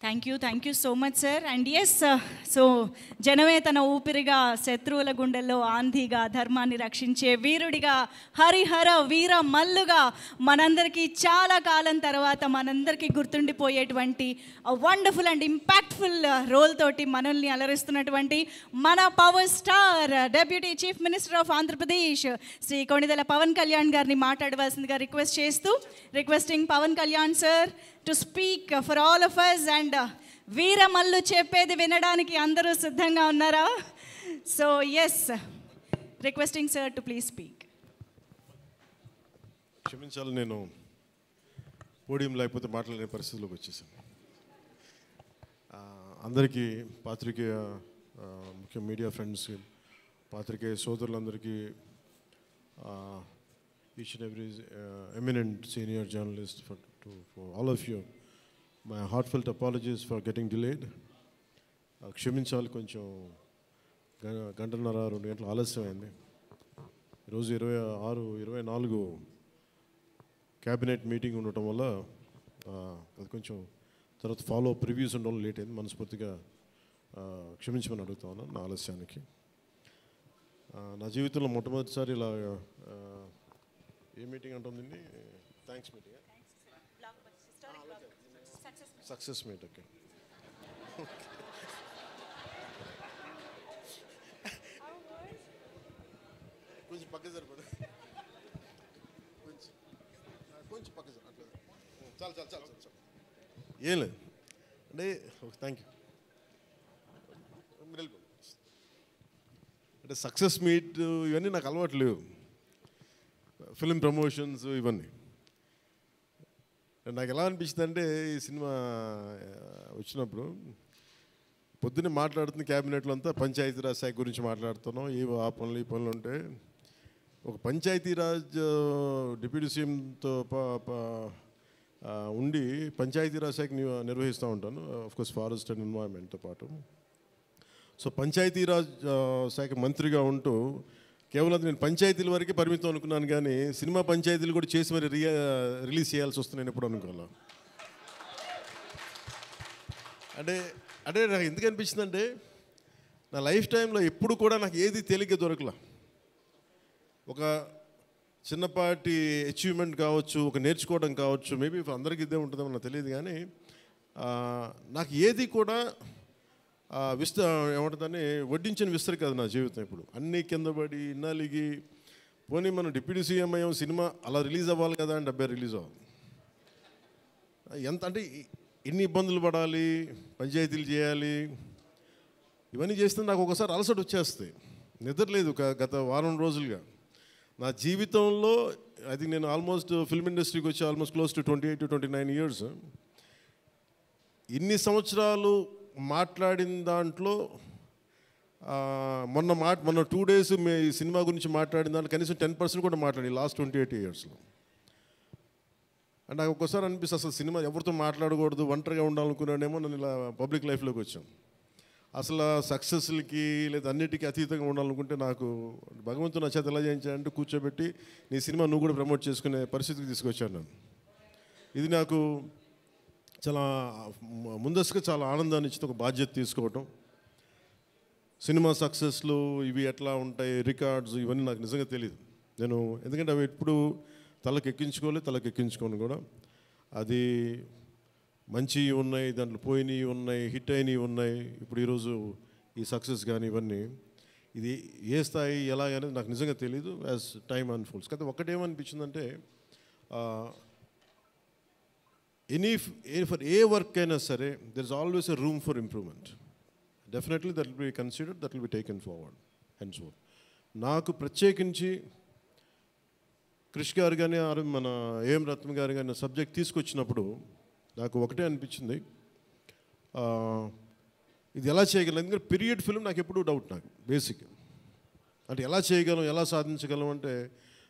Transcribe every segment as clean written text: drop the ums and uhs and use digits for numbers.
Thank you so much sir. And yes, so జనమే తన ఊపిరిగా, శత్రువుల గుండెల్లో ఆంధీగా, ధర్మాన్ని రక్షించే వీరుడిగా, హరిహర వీర మల్లుగా, మనందరికీ చాలా కాలం తర్వాత మనందరికీ గుర్తుండిపోయేటువంటి వండర్ఫుల్ అండ్ ఇంపాక్ట్ఫుల్ రోల్ తోటి మనల్ని అలరిస్తున్నటువంటి మన power star deputy chief minister of Andhra Pradesh Shri Konidela Pavan Kalyan గారిని మాట్లాడవలసిందిగా requesting Pavan Kalyan sir to speak for all of us. And Veeramallu చెప్పేది వినడానికి అందరూ సిద్ధంగా ఉన్నారా? So yes, requesting sir to please speak. క్షమించాలి, నేను పోడియం లేకపోతే మాట్లాడే పరిస్థితిలోకి వచ్చేసాను. అందరికీ పాత్రికేయ ముఖ్య మీడియా ఫ్రెండ్స్, పాత్రికేయ సోదరులందరికీ, each and every eminent senior journalist, for all of you, my heartfelt apologies for getting delayed. క్షమించాలి, కొంచెం గంటన్నర 2 గంటలు ఆలస్యమైంది. ఈరోజు 24 క్యాబినెట్ మీటింగ్ ఉండటం వల్ల అది కొంచెం తర్వాత ఫాలో ప్రివ్యూస్ ఉండడం లేట్ అయింది. మనస్ఫూర్తిగా క్షమించమని అడుగుతా ఉన్నాను నా ఆలస్యానికి. నా జీవితంలో మొట్టమొదటిసారి ఇలా ఏ మీటింగ్ అంటుంది, thanks meeting, success meet. Okay, కొంచెం పక్క సరిపడు, కొంచెం పక్క సరిపడు, చాలు చాలు చాలు చాలు, ఏం లేదు అంటే. Thank you. అంటే సక్సెస్ మీట్ ఇవన్నీ నాకు అలవాటు లేవు, ఫిల్మ్ ప్రమోషన్స్ ఇవన్నీ. నాకు ఎలా అనిపించింది అంటే, ఈ సినిమా వచ్చినప్పుడు పొద్దున్నే మాట్లాడుతున్న క్యాబినెట్లో అంతా పంచాయతీరాజ్ శాఖ గురించి మాట్లాడుతున్నాం. ఆ పనులు ఈ పనులు ఉంటే ఒక పంచాయతీరాజ్ డిప్యూటీ సీఎంతో ఉండి పంచాయతీరాజ్ శాఖ నిర్వహిస్తూ ఉంటాను, ఆఫ్కోర్స్ ఫారెస్ట్ అండ్ ఎన్వైరన్మెంట్తో పాటు. సో పంచాయతీరాజ్ శాఖ మంత్రిగా ఉంటూ కేవలం నేను పంచాయతీల వరకే పరిమితం అనుకున్నాను, కానీ సినిమా పంచాయతీలు కూడా చేసి మరి రిలీజ్ చేయాల్సి వస్తుంది నేను ఎప్పుడు అనుకోవాలా. అంటే అంటే నాకు ఎందుకు అనిపించిందంటే, నా లైఫ్ టైంలో ఎప్పుడు కూడా నాకు ఏది తేలిగ్గా దొరకలా. ఒక చిన్నపాటి అచీవ్మెంట్ కావచ్చు, ఒక నేర్చుకోవడం కావచ్చు, మేబీ అందరికీ ఇదే ఉంటుందో నాకు తెలియదు, కానీ నాకు ఏది కూడా ఏమంటుందని వడ్డించిన విస్తరి కాదు నా జీవితం. ఇప్పుడు అన్నీ కింద పడి ఇన్నాళ్ళకి పోనీ మనం డిప్యూటీ సీఎం అయ్యాం, సినిమా అలా రిలీజ్ అవ్వాలి కదా అని 70 రిలీజ్ అవ్వాలి. ఎంత అంటే ఎన్ని ఇబ్బందులు పడాలి, పంచాయతీలు చేయాలి, ఇవన్నీ చేస్తే నాకు ఒకసారి అలసట వచ్చేస్తాయి. నిద్రలేదు గత వారం రోజులుగా. నా జీవితంలో అది నేను ఆల్మోస్ట్ ఫిల్మ్ ఇండస్ట్రీకి వచ్చి almost close to 28 to 29 years. ఇన్ని సంవత్సరాలు మాట్లాడిన దాంట్లో మొన్న 2 days ఈ సినిమా గురించి మాట్లాడిన దాంట్లో కనీసం 10% కూడా మాట్లాడి లాస్ట్ 28 yearsలో. అంటే నాకు ఒక్కోసారి అనిపిస్తుంది అసలు సినిమా ఎవరితో మాట్లాడకూడదు, ఒంటరిగా ఉండాలనుకున్నాడేమో. నేను ఇలా పబ్లిక్ లైఫ్లోకి వచ్చాను. అసలు సక్సెస్లకి లేదా అన్నిటికీ అతీతంగా ఉండాలనుకుంటే నాకు భగవంతుడు నా చేత ఎలా చేయించాడంటే కూర్చోబెట్టి నీ సినిమా నువ్వు కూడా ప్రమోట్ చేసుకునే పరిస్థితికి తీసుకొచ్చాను నేను. ఇది నాకు చాలా ముందస్తుగా చాలా ఆనందాన్ని ఇచ్చి ఒక బాధ్యత తీసుకోవటం. సినిమా సక్సెస్లు ఇవి ఎట్లా ఉంటాయి, రికార్డ్స్ ఇవన్నీ నాకు నిజంగా తెలియదు. నేను ఎందుకంటే అవి ఎప్పుడు తలకెక్కించుకోను కూడా. అది మంచి ఉన్నాయి, దాంట్లో పోయినవి ఉన్నాయి, హిట్ అయినవి ఉన్నాయి. ఇప్పుడు ఈరోజు ఈ సక్సెస్ కానీ ఇవన్నీ ఇది ఏ స్థాయి ఎలా అనేది నాకు నిజంగా తెలీదు యాజ్ టైమ్ అన్ఫోల్డ్స్. కానీ ఒకటేమనిపించిందంటే, ఫర్ ఏ వర్క్ అయినా సరే there is always a room for improvement. Definitely that will be considered, that will be taken forward and so. నాకు ప్రత్యేకించి క్రిష్ గారు కానీ మన ఏఎం రత్న గారు కానీ సబ్జెక్ట్ తీసుకొచ్చినప్పుడు నాకు ఒకటే అనిపించింది, ఇది ఎలా చేయగలం. ఎందుకంటే పీరియడ్ ఫిల్మ్ నాకు ఎప్పుడూ డౌట్, నాకు బేసిక్ అంటే ఎలా చేయగలం, ఎలా సాధించగలం అంటే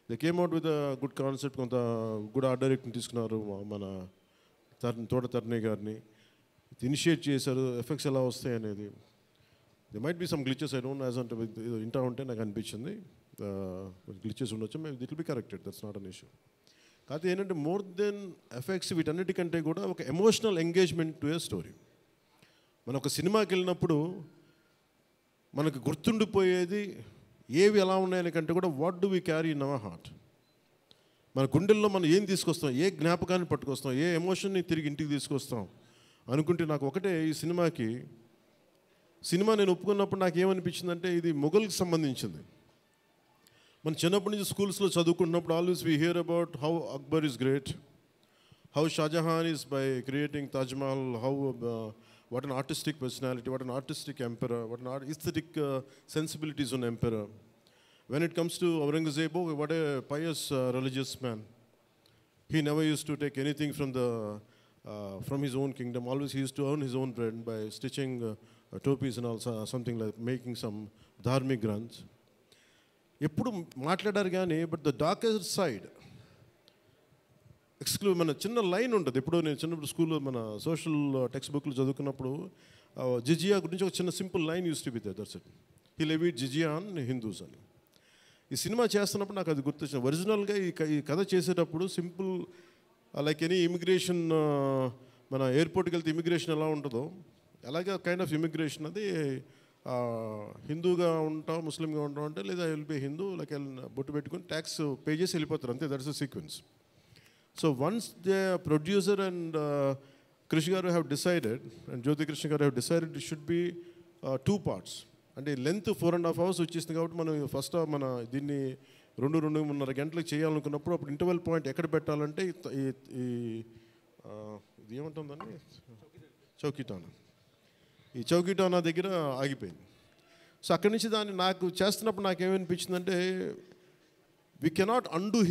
they came out with good concept. కొంత గుడ్ ఆర్ట్ డైరెక్ట్ని తీసుకున్నారు, మన తోట తరుణి గారిని ఇనిషియేట్ చేశారు. ఎఫెక్ట్స్ ఎలా వస్తాయి అనేది, they might be some glitches, I don't know, as అంటే ఇంటా ఉంటే నాకు అనిపించింది గ్లిచెస్ ఉండొచ్చు, maybe it will be corrected, that's not an issue. కాకపోతే ఏంటంటే మోర్ దెన్ ఎఫెక్ట్స్ వీటన్నిటికంటే కూడా ఒక emotional engagement to a story. మనం ఒక సినిమాకి వెళ్ళినప్పుడు మనకు గుర్తుండిపోయేది ఏవి ఎలా ఉన్నాయని కంటే కూడా what do we carry in our heart. మన గుండెల్లో మనం ఏం తీసుకొస్తాం, ఏ జ్ఞాపకాన్ని పట్టుకొస్తాం, ఏ ఎమోషన్ని తిరిగి ఇంటికి తీసుకొస్తాం అనుకుంటే నాకు ఒకటే ఈ సినిమా నేను ఒప్పుకున్నప్పుడు నాకు ఏమనిపించిందంటే ఇది మొఘల్కి సంబంధించింది. మన చిన్నప్పటి నుంచి స్కూల్స్లో చదువుకున్నప్పుడు always we hear about how Akbar is great, how Shah Jahan is by creating Taj Mahal, how what an artistic personality, what an artistic emperor, what an aesthetic sensibilities on emperor. When it comes to Aurangzeb, what a pious religious man. He never used to take anything from his own kingdom. Always he used to earn his own bread by stitching topis and also something like making some dharmic granths. ఎప్పుడు మాట్లాడారు కానీ but the darker side మన చిన్న line ఉంటుంది. ఇప్పుడు నేను చిన్నప్పుడు స్కూల్లో మన సోషల్ టెక్స్ట్ బుక్లు చదువుకున్నప్పుడు జిజియా గురించి ఒక చిన్న simple line use to be there, that's it. He levied జిజియా ఆన్ హిందూస్ అని. ఈ సినిమా చేస్తున్నప్పుడు నాకు అది గుర్తొచ్చింది. ఒరిజినల్గా ఈ కథ చేసేటప్పుడు సింపుల్ లైక్ ఎనీ ఇమిగ్రేషన్, మన ఎయిర్పోర్ట్కి వెళ్తే ఇమిగ్రేషన్ ఎలా ఉంటుందో అలాగే కైండ్ ఆఫ్ ఇమిగ్రేషన్ అది. హిందూగా ఉంటాం, ముస్లింగా ఉంటాం అంటే లేదా వెళ్ళిపోయి హిందూ లైక్ బొట్టు పెట్టుకుని ట్యాక్స్ పే చేసి వెళ్ళిపోతారు, అంతే. That's the sequence. So once the producer and Krish garu have decided, and Jyoti Krishna garu have decided it should be 2 parts. And the length 4.5 hours వచ్చేసింది కాబట్టి మనం ఫస్ట్ మన దీన్ని 2-2.5 గంటలకు చేయాలనుకున్నప్పుడు అప్పుడు ఇంటర్వెల్ పాయింట్ ఎక్కడ పెట్టాలంటే ఇది ఏమంటుందండి, చౌకీటానా. ఈ చౌకీటానా దగ్గర ఆగిపోయింది. సో అక్కడి నుంచి దాన్ని నాకు చేస్తున్నప్పుడు నాకేమనిపించిందంటే వి కెనాట్ అండూ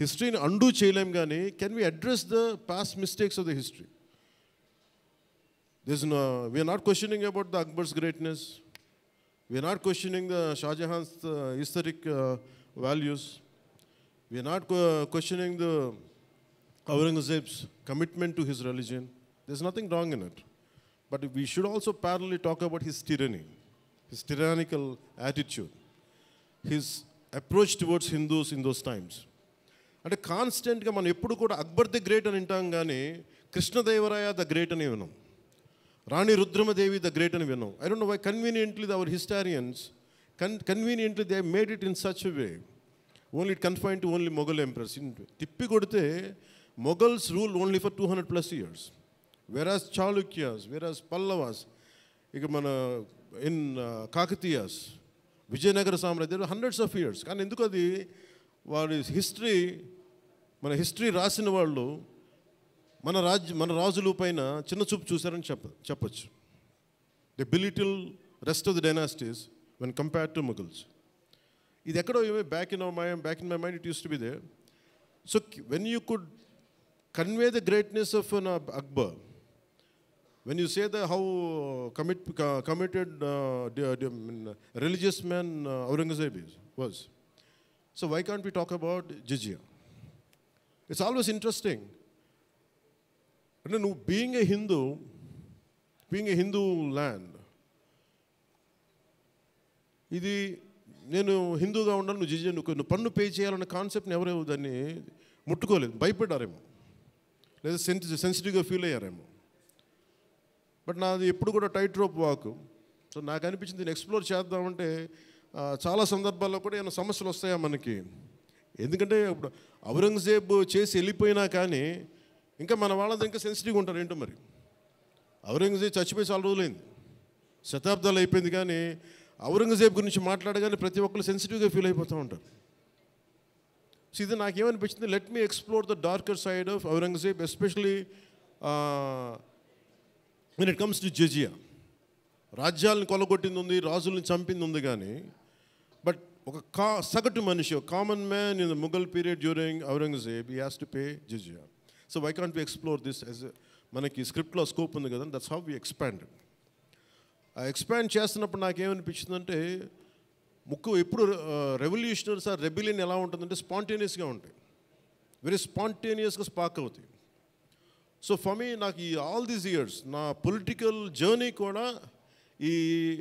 హిస్టరీని అండూ చేయలేం, కానీ can we address the past mistakes of the history? We're not questioning about the Akbar's greatness, we're not questioning the Shahjahan's historic values, we're not questioning the Aurangzeb's commitment to his religion. There is nothing wrong in it. But we should also parallelly talk about his tyranny, his tyrannical attitude, his approach towards Hindus in those times. అంటే కాన్స్టెంట్గా మనం ఎప్పుడు కూడా Akbar the great అని వింటాం, కానీ Krishnadevaraya the great అని విన్నాం, రాణి రుద్రమదేవి ద గ్రేట్ అని విన్నాం. I don't know why conveniently our historians conveniently they made it in such way only it confine to only Mughal emperors. తిప్పి కొడితే Mughals rule only for 200+ years, వెరాజ్ చాళుక్యాస్, వెరాజ్ పల్లవాస్, ఇక మన ఇన్ కాకతీయాస్, విజయనగర సామ్రాజ్యం హండ్రెడ్స్ ఆఫ్ ఇయర్స్. కానీ ఎందుకు అది వారి మన హిస్టరీ రాసిన వాళ్ళు మన రాజుల పైన చిన్న చూపు చూశారని చెప్పచ్చు. The belittle rest of the dynasties when compared to Mughals. ఇది ఎక్కడో back in my mind it use to be there. So when you could convey the greatness of an Akbar, when you say that how committed religious man Aurangzeb was, so why can't we talk about jizya? It's always interesting. And being a Hindu land, ఇది నేను హిందూగా ఉన్నాను, నువ్వు జిజియా నువ్వు పన్ను pay చేయాలన్న కాన్సెప్ట్ని ఎవరు దాన్ని ముట్టుకోలేదు, భయపడ్డారేమో, లేదా సెన్సిటివ్గా ఫీల్ అయ్యారేమో. బట్ నాది ఎప్పుడు కూడా టైట్ రోప్ వాక్. సో నాకు అనిపించింది దీన్ని ఎక్స్ప్లోర్ చేద్దామంటే చాలా సందర్భాల్లో కూడా ఏమైనా సమస్యలు వస్తాయా మనకి. ఎందుకంటే ఇప్పుడు ఔరంగజేబ్ చేసి వెళ్ళిపోయినా కానీ ఇంకా మన వాళ్ళంతా ఇంకా సెన్సిటివ్గా ఉంటారు ఏంటో మరి. ఔరంగజేబ్ చచ్చిపోయి చాలా రోజులైంది, శతాబ్దాలు అయిపోయింది, కానీ ఔరంగజేబ్ గురించి మాట్లాడగానే ప్రతి ఒక్కరు సెన్సిటివ్గా ఫీల్ అయిపోతూ ఉంటారు. సో ఇది నాకేమనిపించింది, let me explore the darker side of Aurangzeb, especially when it comes to jizya. రాజ్యాలను కొలగొట్టింది ఉంది, రాజుల్ని చంపింది ఉంది, కానీ బట్ ఒక సగటు మనిషి, common man in the Mughal period during Aurangzeb, he has to pay జిజియా. So why can't we explore this as మనకి స్క్రిప్ట్లో స్కోప్ ఉంది కదా, దట్స్ హౌ వి ఎక్స్పాండెడ్. ఆ ఎక్స్పాండ్ చేస్తున్నప్పుడు నాకేమనిపించిందంటే ఎప్పుడు రెవల్యూషనరీస్ ఆ రెబిలియన్ ఎలా ఉంటుందంటే స్పాంటేనియస్గా ఉంటాయి, వెరీ స్పాంటేనియస్గా స్పార్క్ అవుతాయి. సో ఫర్ మీ నాకు ఈ ఆల్ దీస్ ఇయర్స్ నా పొలిటికల్ జర్నీ కూడా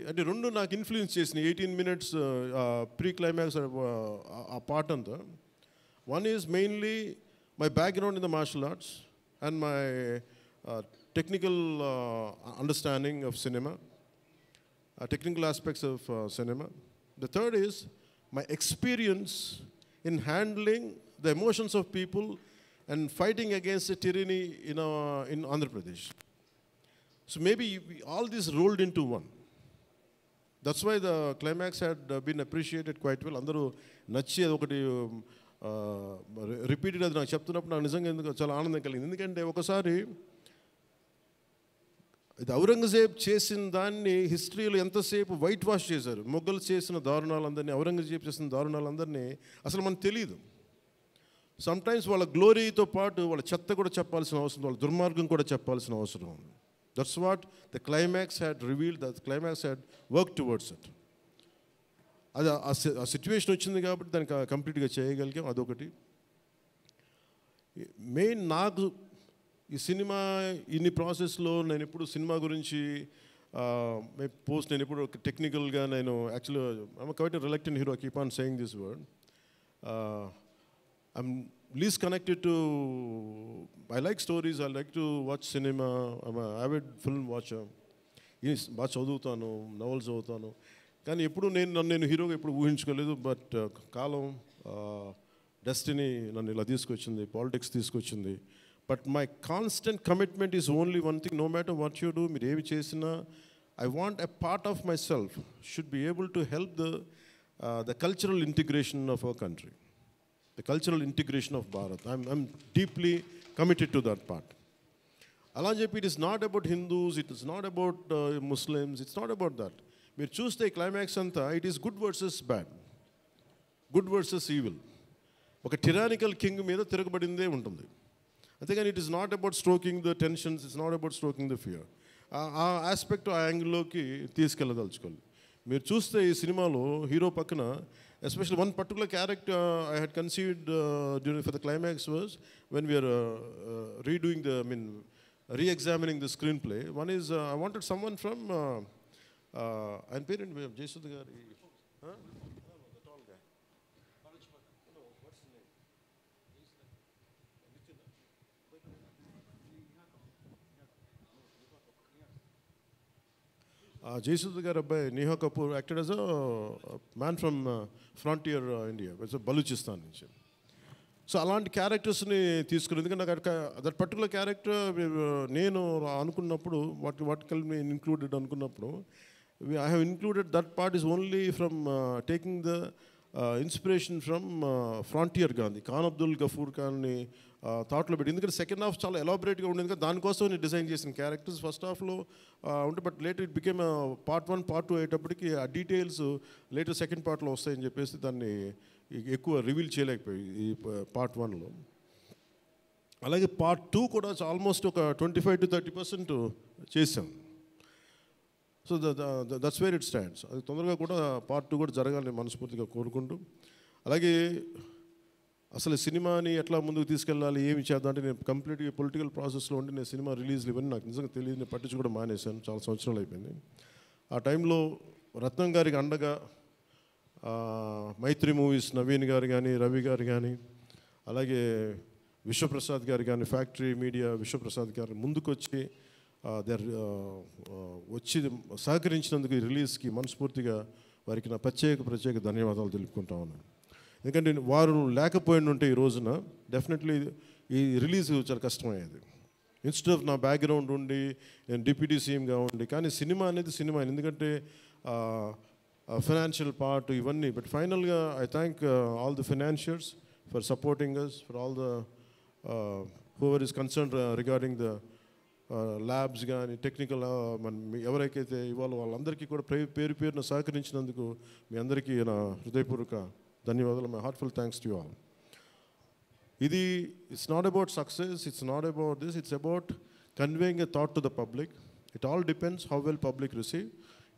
అంటే రెండు నాకు ఇన్ఫ్లుయెన్స్ చేసినాయి. 18 minutes ప్రీ క్లైమాక్స్ ఆ పార్ట్ అంతా. One is mainly my background in the martial arts and my technical understanding of cinema, technical aspects of cinema. The third is my experience in handling the emotions of people and fighting against the tyranny in Andhra Pradesh. So maybe all this rolled into one. That's why the climax had been appreciated quite well. Andaru nachi okati repeated అది నాకు చెప్తున్నప్పుడు నాకు నిజంగా ఎందుకు చాలా ఆనందం కలిగింది. ఎందుకంటే ఒకసారి ఇది ఔరంగజేబ్ చేసిన దాన్ని హిస్టరీలో ఎంతసేపు వైట్ వాష్ చేశారు. మొఘల్స్ చేసిన దారుణాలందరినీ, ఔరంగజేబ్ చేసిన దారుణాలందరినీ అసలు మనకు తెలియదు. సమ్టైమ్స్ వాళ్ళ గ్లోరీతో పాటు వాళ్ళ చెత్త కూడా చెప్పాల్సిన అవసరం, వాళ్ళ దుర్మార్గం కూడా చెప్పాల్సిన అవసరం ఉంది. That's what the climax had revealed, that the climax had worked towards it. అది ఆ సిచ్యువేషన్ వచ్చింది కాబట్టి దాన్ని కంప్లీట్గా చేయగలిగాం. అదొకటి. మెయిన్ నాకు ఈ సినిమా ఇన్ని ప్రాసెస్లో నేను ఎప్పుడు సినిమా గురించి నేను ఎప్పుడు టెక్నికల్గా నేను యాక్చువల్గా I'm quite reluctant hero, keep on saying this word. I'm least connected to, I like stories, I like to watch cinema, I'm an avid film watcher. బాగా చదువుతాను, నవల్స్ చదువుతాను, కానీ ఎప్పుడు నేను హీరోగా ఎప్పుడు ఊహించుకోలేదు. బట్ కాలం, డెస్టినీ నన్ను ఇలా తీసుకొచ్చింది, పాలిటిక్స్ తీసుకొచ్చింది. But my constant commitment is only one thing, no matter what you do, మీరు ఏమి చేసినా I want a part of myself should be able to help the cultural integration of our country. The cultural integration of Bharat. I'm deeply committed to that part. Alanjepi, it is not about Hindus, it is not about Muslims, it's not about that. Meer chuste climax anta, it is good versus bad, good versus evil. Oka tyrannical king meeda tiragabadinde untundi. Antegani it is not about stroking the tensions, it's not about stroking the fear. ఆ aspect, ఆ యాంగిల్లోకి తీసుకెళ్ళదలుచుకోవాలి. మీరు చూస్తే ఈ సినిమాలో hero పక్కన especially one particular character I had conceived for the climax was when we are re-examining the screenplay. One is I wanted someone from and parent Jaisud Gari, the tall guy. No, what's his name? Jaisud Gari, Neha Kapoor acted as a man from frontier India, it's a Baluchistan నుంచి. So అలాంటి క్యారెక్టర్స్ని తీసుకుని, ఎందుకంటే నాకు that particular character నేను అనుకున్నప్పుడు what can be included అనుకున్నప్పుడు I have included that part is only from taking the inspiration from frontier Gandhi, Khan Abdul Gaffar ఖాన్ని థాట్లో పెట్టి. ఎందుకంటే సెకండ్ హాఫ్ చాలా ఎలాబరేట్గా ఉండేది కదా, దానికోసం నేను డిజైన్ చేసిన క్యారెక్టర్స్ ఫస్ట్ హాఫ్లో ఉంటే, but later it became part 1 part 2 అయ్యేటప్పటికి ఆ డీటెయిల్స్ లేటర్ సెకండ్ పార్ట్లో వస్తాయని చెప్పేసి దాన్ని ఎక్కువ రివీల్ చేయలేకపోయి ఈ పార్ట్ 1లో. అలాగే పార్ట్ 2 కూడా ఆల్మోస్ట్ ఒక 25 to 30% చేసాం. So that's where it stands. అది తొందరగా కూడా పార్ట్ 2 కూడా జరగాలని మనస్ఫూర్తిగా కోరుకుంటూ, అలాగే అసలు సినిమాని ఎట్లా ముందుకు తీసుకెళ్ళాలి, ఏమి చేద్దాం అంటే నేను కంప్లీట్గా పొలిటికల్ ప్రాసెస్లో ఉండి నేను సినిమా రిలీజ్లు ఇవన్నీ నాకు నిజంగా తెలియదు, నేను పట్టించుకోవడం మానేశాను, చాలా సంవత్సరాలు అయిపోయింది. ఆ టైంలో రత్నం గారికి అండగా మైత్రి మూవీస్ నవీన్ గారు కానీ, రవి గారు కానీ, అలాగే విశ్వప్రసాద్ గారు కానీ, ఫ్యాక్టరీ మీడియా విశ్వప్రసాద్ గారు ముందుకొచ్చి వచ్చి సహకరించినందుకు ఈ రిలీజ్కి మనస్ఫూర్తిగా వారికి నా ప్రత్యేక ధన్యవాదాలు తెలుపుకుంటా ఉన్నాను. ఎందుకంటే వారు లేకపోయింటే ఈ రోజున డెఫినెట్లీ ఈ రిలీజ్ చాలా కష్టమయ్యేది. ఇన్స్టెడ్ ఆఫ్ నా బ్యాక్గ్రౌండ్ ఉండి నేను డిప్యూటీ సీఎంగా ఉండి, కానీ సినిమా అనేది సినిమా, ఎందుకంటే ఫైనాన్షియల్ పార్ట్ ఇవన్నీ. బట్ ఫైనల్గా I thank all the financiers for supporting us, for all the whoever is concern regarding the labs కానీ టెక్నికల్ ఎవరికైతే ఇవాళ వాళ్ళందరికీ కూడా పేరు పేరున సహకరించినందుకు మీ అందరికీ నా హృదయపూర్వక ధన్యవాదాలు. My heartful thanks to you all. ఇది it's not about success, it's not about this, it's about conveying a thought to the public. It all depends how well public receive.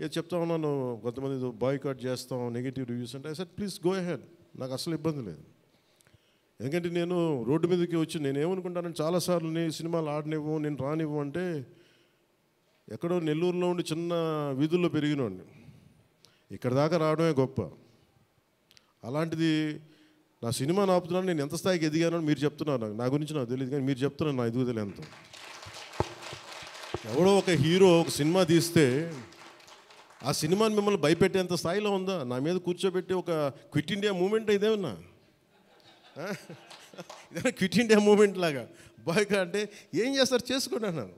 ఏది చెప్తా ఉన్నాను, కొంతమంది బాయ్కాట్ చేస్తాం, నెగిటివ్ రివ్యూస్ అంటే, I said please go ahead, నాకు అసలు ఇబ్బంది లేదు. ఎందుకంటే నేను రోడ్డు మీదకి వచ్చి నేను ఏమనుకుంటానంటే చాలాసార్లు నీ సినిమాలు ఆడనివ్వు, నేను రానివ్వు అంటే, ఎక్కడో నెల్లూరులో ఉండి చిన్న వీధుల్లో పెరిగినోడిని, ఇక్కడ దాకా రావడమే గొప్ప. అలాంటిది నా సినిమాను ఆపుతున్నాను, నేను ఎంత స్థాయికి ఎదిగానో మీరు చెప్తున్నారు. నా గురించి నాకు తెలియదు, కానీ మీరు చెప్తున్నారు నా ఎదుగుదల ఎంత. ఎవడో ఒక హీరో ఒక సినిమా తీస్తే ఆ సినిమాని మిమ్మల్ని భయపెట్టేంత స్థాయిలో ఉందా? నా మీద కూర్చోబెట్టి ఒక క్విట్ ఇండియా మూమెంట్ ఇదేమన్నా, ఇదేమన్నా క్విట్ ఇండియా మూమెంట్ లాగా బాయ్గా అంటే ఏం చేస్తారు చేసుకోండి అన్నాను.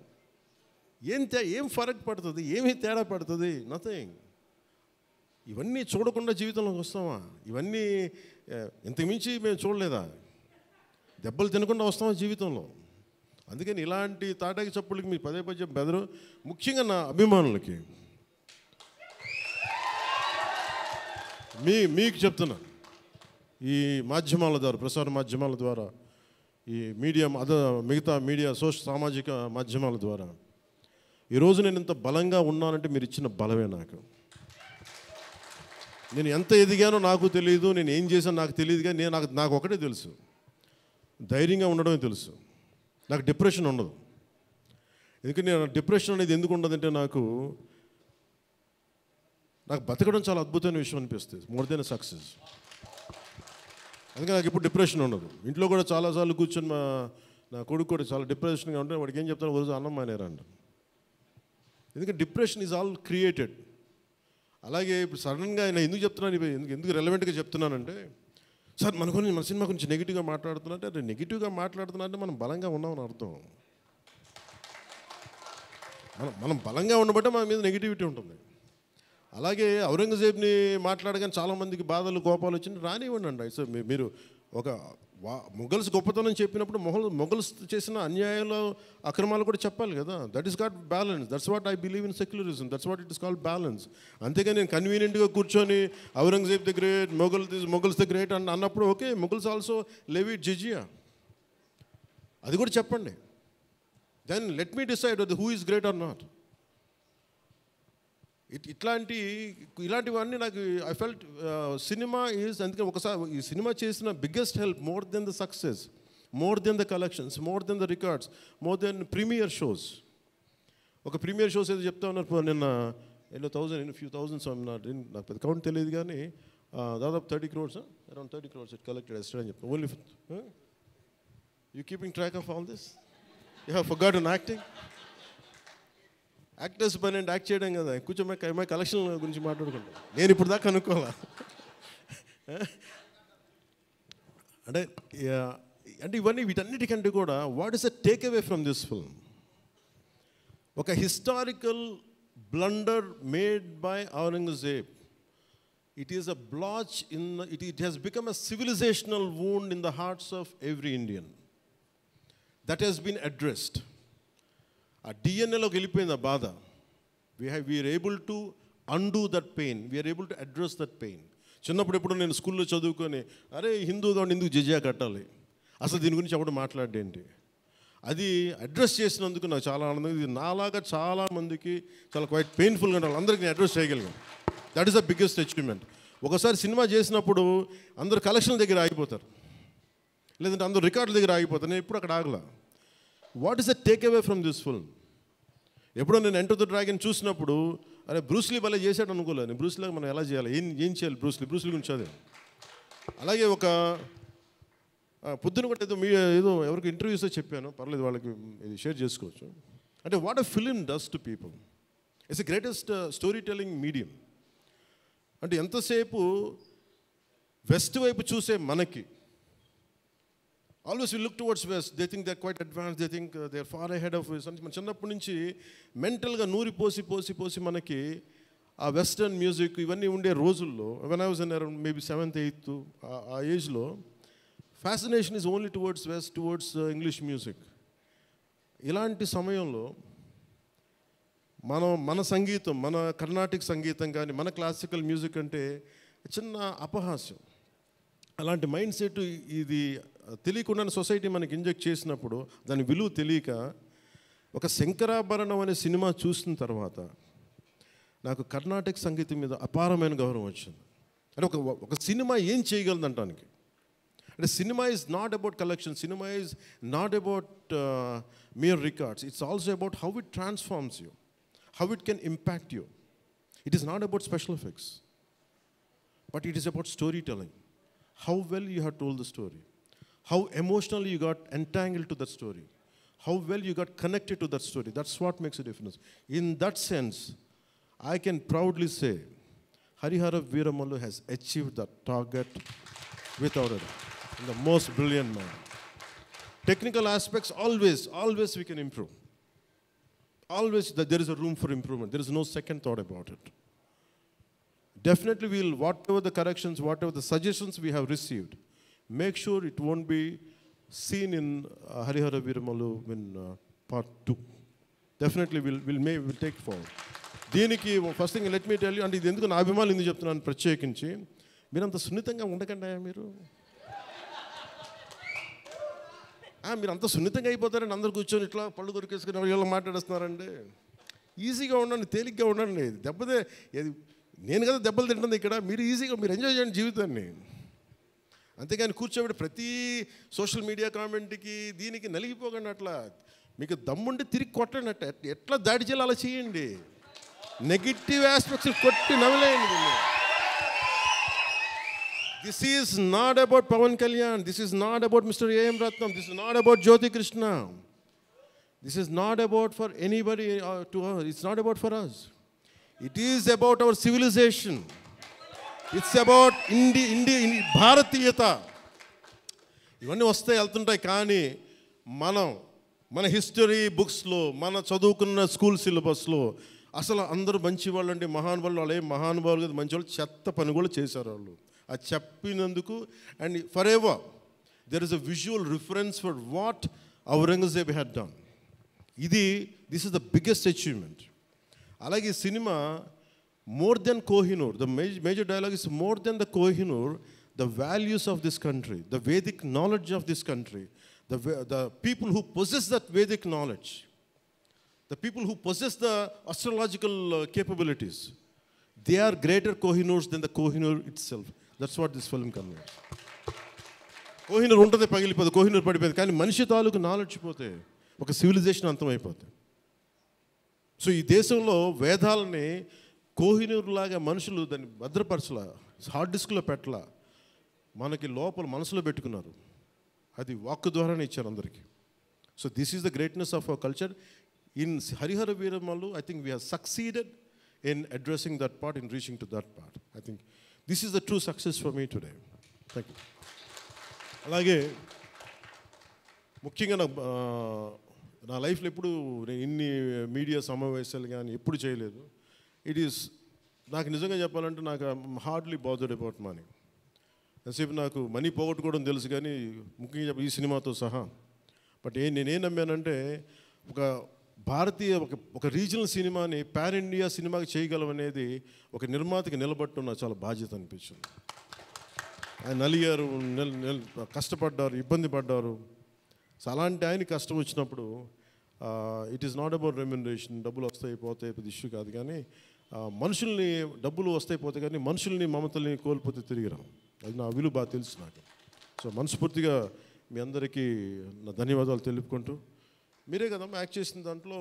ఏం ఫరక్ పడుతుంది, ఏమి తేడా పడుతుంది? నథింగ్. ఇవన్నీ చూడకుండా జీవితంలోకి వస్తామా? ఇవన్నీ ఇంతకుమించి మేము చూడలేదా? దెబ్బలు తినకుండా వస్తామా జీవితంలో? అందుకని ఇలాంటి తాటాకి చప్పులకి మీరు పదే పదే బెదరు. ముఖ్యంగా నా అభిమానులకి మీకు చెప్తున్నా, ఈ మాధ్యమాల ద్వారా, ప్రసార మాధ్యమాల ద్వారా, ఈ మీడియా మిగతా మీడియా సామాజిక మాధ్యమాల ద్వారా ఈరోజు నేను ఇంత బలంగా ఉన్నానంటే మీరు ఇచ్చిన బలమే. నేను ఎంత ఎదిగానో నాకు తెలియదు, నేను ఏం చేశానో నాకు తెలియదు, కానీ నాకు ఒకటే తెలుసు, ధైర్యంగా ఉండడమే తెలుసు. నాకు డిప్రెషన్ ఉండదు. ఎందుకంటే నేను డిప్రెషన్ అనేది ఎందుకు ఉండదంటే నాకు బతకడం చాలా అద్భుతమైన విషయం అనిపిస్తుంది, మోర్ దెన్ సక్సెస్. అందుకే నాకు ఇప్పుడు డిప్రెషన్ ఉండదు. ఇంట్లో కూడా చాలాసార్లు కూర్చొని నా కొడుకు కూడా చాలా డిప్రెషన్గా ఉంటే వాడికి ఏం చెప్తాను, రోజు అన్నం మానేరంట. ఎందుకంటే డిప్రెషన్ ఈజ్ ఆల్ క్రియేటెడ్. అలాగే ఇప్పుడు సడన్గా ఆయన ఎందుకు చెప్తున్నాను, ఎందుకు రెలవెంట్గా చెప్తున్నానంటే, సార్ మన సినిమా గురించి నెగిటివ్గా మాట్లాడుతున్నట్టే, అది నెగిటివ్గా మాట్లాడుతున్నా అంటే మనం బలంగా ఉన్నామని అర్థం. మనం బలంగా ఉండబట్టే మన మీద నెగిటివిటీ ఉంటుంది. అలాగే ఔరంగజేబ్ని మాట్లాడగానే చాలామందికి బాధలు కోపాలు వచ్చింది, రానివ్వండి అండి. సో మీరు ఒక మొఘల్స్ గొప్పతనం చెప్పినప్పుడు మొఘల్స్ చేసిన అన్యాయాలు అక్రమాలు కూడా చెప్పాలి కదా. That is got balance. That's what I believe in secularism. That's what it is called balance. అంతేగాని నేను కన్వీనియంట్గా కూర్చొని Aurangzeb the great, Mughals the great అన్నప్పుడు ఓకే, మొఘల్స్ ఆల్సో లెవిట్ జిజియా, అది కూడా చెప్పండి. Then let me decide who is great or not. ఇలాంటివన్నీ నాకు ఐ ఫెల్ట్ సినిమా ఈజ్, అందుకే ఒకసారి ఈ సినిమా చేసిన biggest help, more than the success, more than the collections, more than the records, more than premiere shows. ఒక premiere shows ఏదో చెప్తా ఉన్నారు నిన్న, ఫ్యూ థౌజండ్స్, నాకు పెద్ద కౌంట్ తెలియదు కానీ దాదాపు 30 crores, around 30 crores it collected yesterday అని చెప్తాను. Only you keeping track of all this? You have forgotten acting? Actors పని అంటే యాక్ట్ చేయడం కదా. కూర్చోమై కలెక్షన్ గురించి మాట్లాడుకుంటాం. నేను ఇప్పుడు దాకా కనుక్కోవాలా అంటే ఇవన్నీ వీటన్నిటికంటే కూడా what is the take away from this film? ఒక historical blunder made by Aurangzeb. It is a blotch it has become a civilizational wound in the hearts of every Indian. That has been addressed. ఆ డిఎన్ఏలోకి వెళ్ళిపోయింది ఆ బాధ. We're able to undo that pain, we're able to address that pain. చిన్నప్పుడు ఎప్పుడు నేను స్కూల్లో చదువుకొని, అరే హిందూగా ఉండి ఎందుకు జిజియా కట్టాలి, అసలు దీని గురించి ఎవడు మాట్లాడేంటి, అది అడ్రస్ చేసినందుకు నాకు చాలా ఆనందంగా. ఇది నాలాగా చాలామందికి చాలా క్వైట్ పెయిన్ఫుల్గా ఉండాలి, అందరికీ నేను అడ్రస్ చేయగలిగాను. That is the biggest achievement. ఒకసారి సినిమా చేసినప్పుడు అందరు కలెక్షన్ల దగ్గర ఆగిపోతారు, లేదంటే అందరు రికార్డుల దగ్గర ఆగిపోతారు. నేను ఎప్పుడు అక్కడ ఆగలా. What is the take away from this film? ఎప్పుడో నేను ఎంటర్ ద డ్రాగన్ చూసినప్పుడు, అరే బ్రూస్లీ భలే చేశాడు అనుకోలేదు. బ్రూస్లీగా మనం ఎలా చేయాలి, ఏం చేయాలి, బ్రూస్లీ గురించి చదివా. అలాగే ఒక పొద్దున కూడా ఏదో ఎవరికి ఇంటర్వ్యూస్లో చెప్పాను, పర్లేదు వాళ్ళకి ఇది షేర్ చేసుకోవచ్చు. అంటే what a film does to people. It's the greatest story telling medium. అంటే ఎంతసేపు వెస్ట్ వైపు చూసే మనకి, always we look towards west, they think they are quite advance, they think they are far ahead of west. మన చిన్నప్పటి నుంచి మెంటల్గా నూరి పోసి మనకి ఆ వెస్టర్న్ మ్యూజిక్ ఇవన్నీ ఉండే రోజుల్లో, when I was in around maybe 7th 8th ఆ ఏజ్లో, fascination is only towards west, towards English music. ఇలాంటి సమయంలో మన సంగీతం, మన కర్ణాటిక్ సంగీతం కానీ మన క్లాసికల్ మ్యూజిక్ అంటే చిన్న అపహాస్యం. అలాంటి మైండ్ సెట్ ఇది తెలియకుండా సొసైటీ మనకి ఇంజెక్ట్ చేసినప్పుడు, దాని విలువ తెలియక, ఒక శంకరాభరణం అనే సినిమా చూసిన తర్వాత నాకు కర్ణాటక సంగీతం మీద అపారమైన గౌరవం వచ్చింది. అంటే ఒక సినిమా ఏం చేయగలదంటానికి. అంటే cinema is not about collection, cinema is not about mere records. It's also about how it transforms you, how it can impact you. It is not about special effects, but it is about storytelling. How well you have told the story, how emotionally you got entangled to that story, how well you got connected to that story. That's what makes a difference. In that sense, I can proudly say Harihara Veeramallu has achieved that target without a doubt. In the most brilliant manner. Technical aspects, always we can improve. Always there is a room for improvement. There is no second thought about it. Definitely we'll, whatever the corrections, whatever the suggestions we have received, make sure it won't be seen in Harihara Veeramallu in part 2. Definitely we'll take forward. దీనికి first thing let me tell you, అంటే ఇది ఎందుకు నా అభిమానులు ఎందుకు చెప్తున్నాను ప్రత్యేకించి, మీరు అంత సున్నితంగా ఉండకండి మీరు. మీరు అంత సున్నితంగా అయిపోతారండి, అందరు కూర్చొని ఇట్లా పళ్ళు దొరికేసుకుని వీళ్ళు మాట్లాడేస్తున్నారండి. ఈజీగా ఉండండి, తేలిగ్గా ఉండండి. దెబ్బతే నేను కదా దెబ్బలు తింటుంది ఇక్కడ, మీరు ఈజీగా మీరు ఎంజాయ్ చేయండి జీవితాన్ని. అంతేగాని కూర్చోబెట్టి ప్రతి సోషల్ మీడియా కామెంట్కి దీనికి నలిగిపోకండి. అట్లా మీకు దమ్ముంటే తిరిగి కొట్టండి. అట్ట ఎట్లా దాడి చేయాలి అలా చేయండి. నెగిటివ్ ఆస్పెక్ట్స్ కొట్టి నవ్వలేయండి. This is not about Pawan Kalyan. This is not about Mr. A.M. Ratnam. This is not about Jyoti Krishna. This is not about for anybody to us. It's not about for us. It is about our civilization. It's about Bharatiyata. ఇవన్నీ వస్తాయి వెళ్తుంటాయి, కానీ మన history బుక్స్లో, మన చదువుకున్న school సిలబస్లో అసలు అందరూ మంచి వాళ్ళు అంటే మహానుభావులు, వాళ్ళు ఏం మహానుభావులు కదా, మంచి వాళ్ళు చెత్త పని కూడా చేశారు వాళ్ళు. అది చెప్పినందుకు and for ever there is a visual reference for what Aurangzeb had done. This is the biggest achievement. అలాగే ఈ cinema more than Kohinoor, the major dialogue is more than the Kohinoor, the values of this country, the Vedic knowledge of this country, the people who possess that Vedic knowledge, the people who possess the astrological capabilities, they are greater Kohinoors than the Kohinoor itself. That's what this film conveys. Kohinoor untade pagilipadu, Kohinoor padipadu, కానీ మనిషి తాలూకు knowledge పోతే ఒక civilisation అంతమైపోతుంది. So ఈ దేశంలో వేదాలని కోహినూర్ లాగా మనుషులు దాన్ని భద్రపరచలా, హార్డ్ డిస్క్లో పెట్టలా, మనకి లోపల మనసులో పెట్టుకున్నారు. అది వాక్కు ద్వారానే ఇచ్చారు అందరికీ. So this is the greatness of our culture. In Harihara Veeramallu, I think we have succeeded in addressing that part, in reaching to that part. I think this is the true success for me today. Thank you. అలాగే ముఖ్యంగా నా లైఫ్లో ఎప్పుడు నేను ఇన్ని media సమావేశాలు కానీ ఎప్పుడు చేయలేదు. నాకు నిజంగా చెప్పాలంటే నాకు హార్డ్లీ బాదర్డ్ అబౌట్ మనీ. ఎంతసేపు నాకు మనీ పోగొట్టుకోవడం తెలుసు, కానీ ముఖ్యంగా ఈ సినిమాతో సహా. బట్ నేనేం నమ్మానంటే భారతీయ ఒక రీజనల్ సినిమాని పాన్ ఇండియా సినిమాకి చేయగలం అనేది ఒక నిర్మాతకి నిలబట్టున్న చాలా బాధ్యత అనిపించింది. ఆయన నలిగారు, కష్టపడ్డారు, ఇబ్బంది పడ్డారు. సో అలాంటి ఆయన కష్టం వచ్చినప్పుడు it is not about remuneration, డబ్బులు వస్తాయి పోతాయి పెద్ద ఇష్యూ కాదు, కానీ మనుషుల్ని డబ్బులు వస్తాయి పోతాయి, కానీ మనుషుల్ని మమతల్ని కోల్పోతే తిరిగిరాం. అది నా విలువ బాగా తెలుసు నాకు. సో మనస్ఫూర్తిగా మీ అందరికీ నా ధన్యవాదాలు తెలుపుకుంటూ, మీరే కదమ్మా యాక్ట్ చేసిన దాంట్లో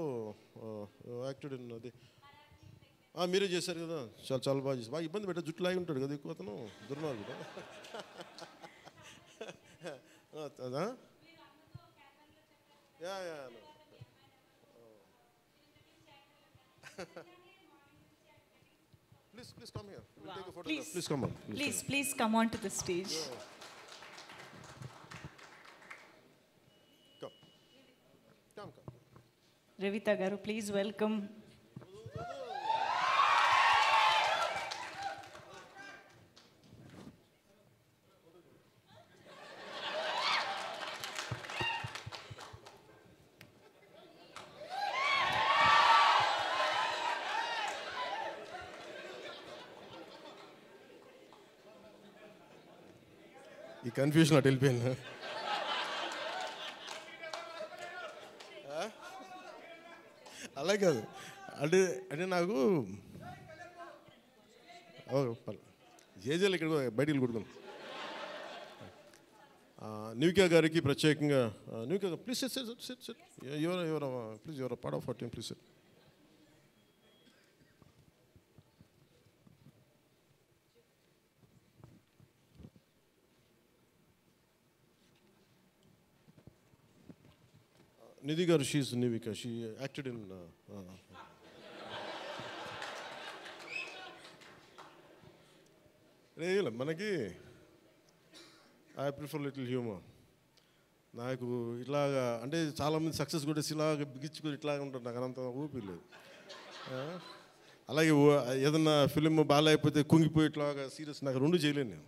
యాక్టెడ్ అది మీరే చేశారు కదా, చాలా బాగా చేసి, బాగా ఇబ్బంది పెట్టా, జుట్టు లాగి ఉంటాడు కదా ఎక్కువ అతను, దుర్మార్గుడు. అదా Please come here. We'll take a photograph. Please come on. Please come on to the stage. Come. Revita garu, please welcome. ఈ కన్ఫ్యూజన్ అటు వెళ్ళిపోయింది. అలా కాదు అంటే నాకు జేజేలు ఇక్కడ బయటికి కొడుకున్నాను. నివికా గారికి ప్రత్యేకంగా, Nivika please sit please your part of our team, please sit. Nidhi గారు, she is Nivika, she acted in లేదు మనకి ఐ ప్రిఫర్ లిటిల్ హ్యూమర్. నాకు ఇట్లాగా అంటే చాలామంది సక్సెస్ కూడా ఇలాగ బిగించుకొని ఇట్లాగా ఉంటారు, నాకు అంత ఊపిరి లేదు. అలాగే ఏదన్నా ఫిలిం బాగాలేకపోతే కుంగిపోయి ఇట్లాగా సీరియస్, నాకు రెండు చేయలేను నేను.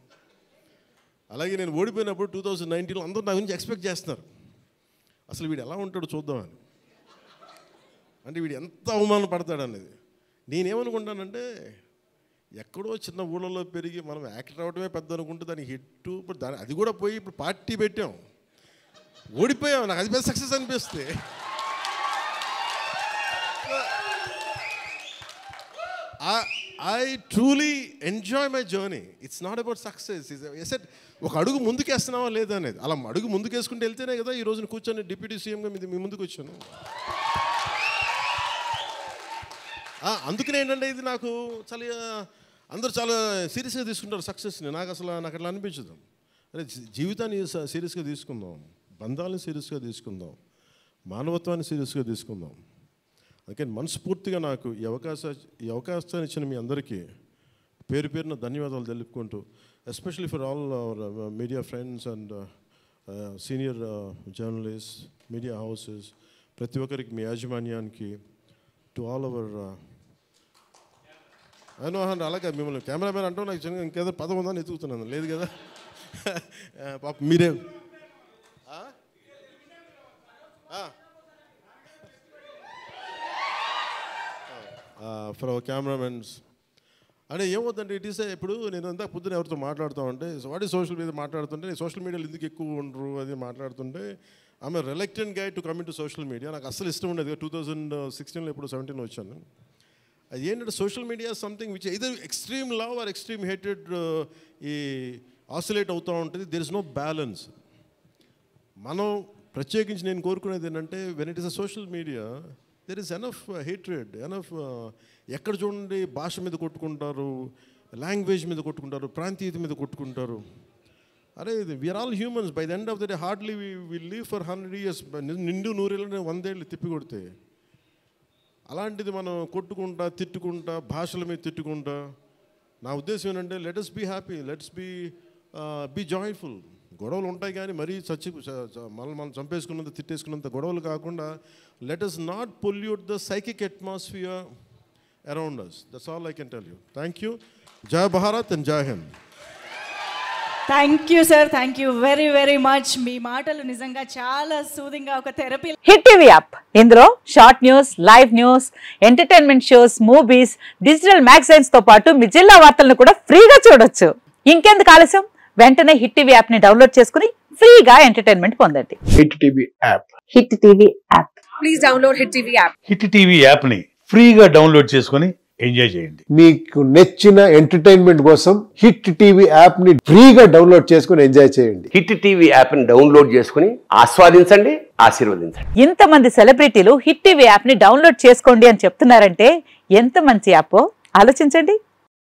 అలాగే నేను ఓడిపోయినప్పుడు 2019లో అందరూ నా గురించి ఎక్స్పెక్ట్ చేస్తున్నారు, అసలు వీడు ఎలా ఉంటాడో చూద్దామని, అంటే వీడు ఎంత అవమానం పడతాడు అనేది. నేనేమనుకుంటానంటే ఎక్కడో చిన్న ఊళ్ళలో పెరిగి మనం యాక్టర్ అవడమే పెద్ద అనుకుంటే దానికి హిట్, ఇప్పుడు దాని అది కూడా పోయి ఇప్పుడు పార్టీ పెట్టాం, ఓడిపోయాం, నాకు అది పెద్ద సక్సెస్ అనిపిస్తే. I truly enjoy my journey. It's not about success. I said ఒక అడుగు ముందుకేస్తున్నావా లేదా అనేది, అలా అడుగు ముందుకేసుకుంటూ వెళ్తేనే కదా ఈ రోజున కూర్చొని డిప్యూటీ సీఎంగా మీ ముందుకు వచ్చాను. అందుకనే ఏంటంటే ఇది నాకు చాలా అందరూ చాలా సీరియస్గా తీసుకుంటారు సక్సెస్ని. నాకు అట్లా అనిపించదు. అరే జీవితాన్ని సీరియస్గా తీసుకుందాం, బంధాలను సీరియస్గా తీసుకుందాం, మానవత్వాన్ని సీరియస్గా తీసుకుందాం. అందుకే మనస్ఫూర్తిగా నాకు ఈ అవకాశాన్ని ఇచ్చిన మీ అందరికీ పేరు పేరున ధన్యవాదాలు తెలుపుకుంటూ, especially for all our media friends and senior journalist, media houses, ప్రతి ఒక్కరికి, మీ యాజమాన్యానికి, టు ఆల్ అవర్ అలాగే మిమ్మల్ని కెమెరామెన్ అంటూ నాకు చిన్న ఇంకేదో పదం ఉందని ఎత్తుకుతున్నాను, లేదు కదా పాప మీరే ఫర్ అవర్ కెమెరామెన్స్. అంటే ఏమవుతుందంటే ఇట్ ఈస్ ఇప్పుడు నేను అంతా పొద్దున ఎవరితో మాట్లాడుతూ ఉంటే వాటి సోషల్ మీడియా మాట్లాడుతుంటే, సోషల్ మీడియాలో ఎందుకు ఎక్కువ ఉండరు అది మాట్లాడుతుంటే, ఆమె reluctant guy to come in to social media. నాకు అస్సలు ఇష్టం ఉండేది. 2016లో ఇప్పుడు 17 వచ్చాను. అది ఏంటంటే social media something which either extreme love or extreme hated ఈ ఆసిలేట్ అవుతూ ఉంటుంది. There is no balance. మనం ప్రత్యేకించి నేను కోరుకునేది ఏంటంటే when it is a social media there is enough hatred, enough ఎక్కడ చూడండి భాష మీద కొట్టుకుంటారు, లాంగ్వేజ్ మీద కొట్టుకుంటారు, ప్రాంతీయత మీద కొట్టుకుంటారు. అరే we are all humans. By the end of the day hardly we live for 100 years. నిండు 100 ఏళ్ళని 100 ఏళ్ళు తిప్పి కొడితే, అలాంటిది మనం కొట్టుకుంటా తిట్టుకుంటా భాషల మీద తిట్టుకుంటా, నా ఉద్దేశం ఏంటంటే let us be happy, let's be joyful. గొడవలు ఉంటాయి కానీ మరీ మనం చంపేసుకున్నంత తిట్టేసుకున్నంత గొడవలు కాకుండా let us not pollute the psychic atmosphere around us. That's all I can tell you. Thank you. Jai Bharat and Jai Hind. Thank you sir, thank you very very much. మీ మాటలు నిజంగా చాలా సూదింగ్గా ఒక థెరపీ. హిట్ టీవీ యాప్, ఇందులో short news, live news, entertainment shows, movies, digital magazines తో పాటు మీ జిల్లా వార్తలను కూడా ఫ్రీగా చూడొచ్చు. ఇంకెందుకు ఆలస్యం, వెంటనే హిట్ టీవీ యాప్ ని డౌన్లోడ్ చేసుకుని ఫ్రీగా ఎంటర్టైన్మెంట్ పొందండి. Hit TV app, hit TV app, please download hit TV app. Hit TV app ని ఫ్రీగా డౌన్లోడ్ చేసుకుని ఎంజాయ్ చేయండి. మీకు నచ్చిన ఎంటర్టైన్మెంట్ కోసం హిట్ టీవీ యాప్ ని ఫ్రీగా డౌన్లోడ్ చేసుకుని ఎంజాయ్ చేయండి. హిట్ టీవీ యాప్ ని డౌన్లోడ్ చేసుకుని ఆస్వాదించండి, ఆశీర్వదించండి. ఇంతమంది సెలబ్రిటీలు హిట్ టీవీ యాప్ ని డౌన్లోడ్ చేసుకోండి అని చెప్తున్నారంటే ఎంత మంచి యాప్ ఆలోచించండి.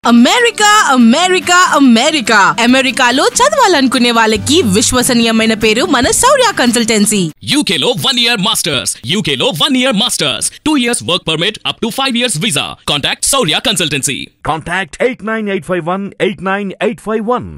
అమెరికా అమెరికా అమెరికా అమెరికాలో చదవాలనుకునే వాళ్ళకి విశ్వసనీయమైన పేరు మన శౌర్య కన్సల్టెన్సీ. UK లో 1 year masters, UK లో 1 year masters, 2 years work permit up to 5 years visa. Contact Shaurya Consultancy. Contact 89851 89851.